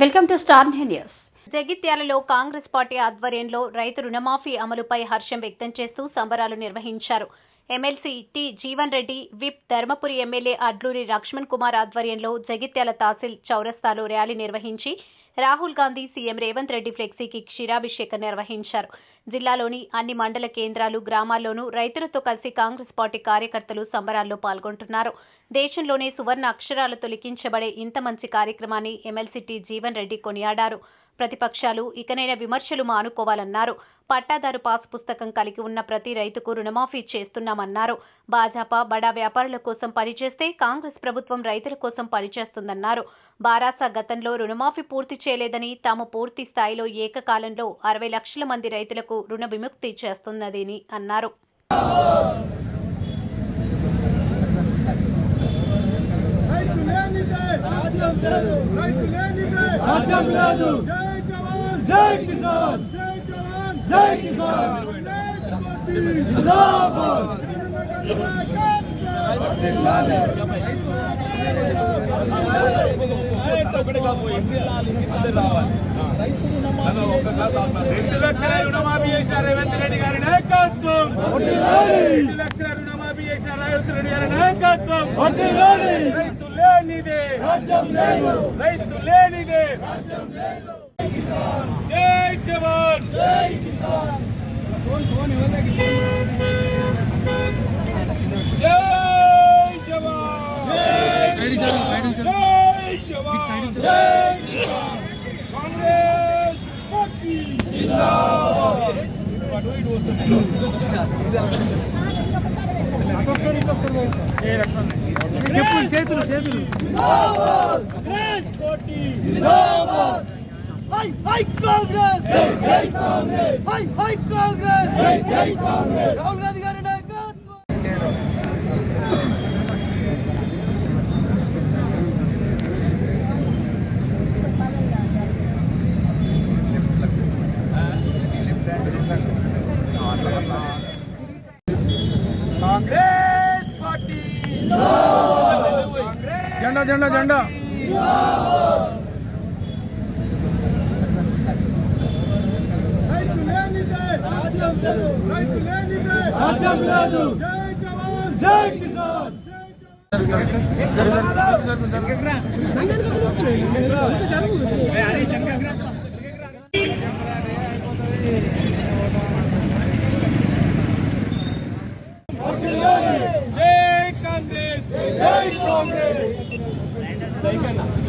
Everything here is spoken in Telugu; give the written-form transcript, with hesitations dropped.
Welcome to star news. జగిత్యాలలో కాంగ్రెస్ పార్టీ ఆధ్వర్యంలో రైతు రుణమాఫీ అమలుపై హర్షం వ్యక్తం చేస్తూ సంబరాలు నిర్వహించారు. MLC T Jeevan Reddy, whip Dharmapuri MLA Adluri Laxman Kumar ఆధ్వర్యంలో జగిత్యాల తహసీల్ చౌరస్తాలో ర్యాలీ నిర్వహించి రాహుల్ గాంధీ, సీఎం రేవంత్ రెడ్డి ఫ్లెక్సీకి క్షీరాభిషేకం నిర్వహించారు. జిల్లాలోని అన్ని మండల కేంద్రాలు, గ్రామాల్లోనూ రైతులతో కలిసి కాంగ్రెస్ పార్టీ కార్యకర్తలు సంబరాల్లో పాల్గొంటున్నారు. దేశంలోనే సువర్ణ అక్షరాలతో లిఖించబడే ఇంత మంచి కార్యక్రమాన్ని ఎమ్మెల్సీ టి జీవన్ రెడ్డి కొనియాడారు. ప్రతిపక్షాలు ఇకనైనా విమర్శలు మానుకోవాలన్నారు. పట్టాదారు పాస్ పుస్తకం కలిగి ఉన్న ప్రతి రైతుకు రుణమాఫీ చేస్తున్నామన్నారు. భాజపా బడా వ్యాపారుల కోసం పనిచేస్తే కాంగ్రెస్ ప్రభుత్వం రైతుల కోసం పనిచేస్తుందన్నారు. బారాస గతంలో రుణమాఫీ పూర్తి చేయలేదని, తాము పూర్తి స్థాయిలో ఏకకాలంలో 60 లక్షల మంది రైతులకు రుణ విముక్తి చేస్తున్నదని అన్నారు. జై కిసాన్, జై కిసాన్, జిందాబాద్. రెండు లక్షల రుణమాఫీ చేసిన రేవంత్ రెడ్డి గారి నాయకత్వం, 2 లక్షల రుణమాఫీ చేసిన రేవంత్ రెడ్డి గారి నాయకత్వం. రైతు లేనిదే రాజ్యం లేదు, రైతు లేనిదే రాజ్యం లేదు. జై జవాన్, జై కిసాన్, జై జవాన్, జై జవాన్, జై కిసాన్. కాంగ్రెస్ పార్టీ జిందాబాద్. చెప్పులు చేతులు చేతులు కాంగ్రెస్ పార్టీ జిందాబాద్. హై కాంగ్రెస్, జై కాంగ్రెస్, హై కాంగ్రెస్, జై కాంగ్రెస్. రాహుల్ గాంధీ గారి నాయకత్వం. కాంగ్రెస్ పార్టీ జెండా జెండా జెండా. రాజ్యం లేదు, జై జవాన్, జై కిసాన్. జై కాంగ్రెస్, జై కాంగ్రెస్.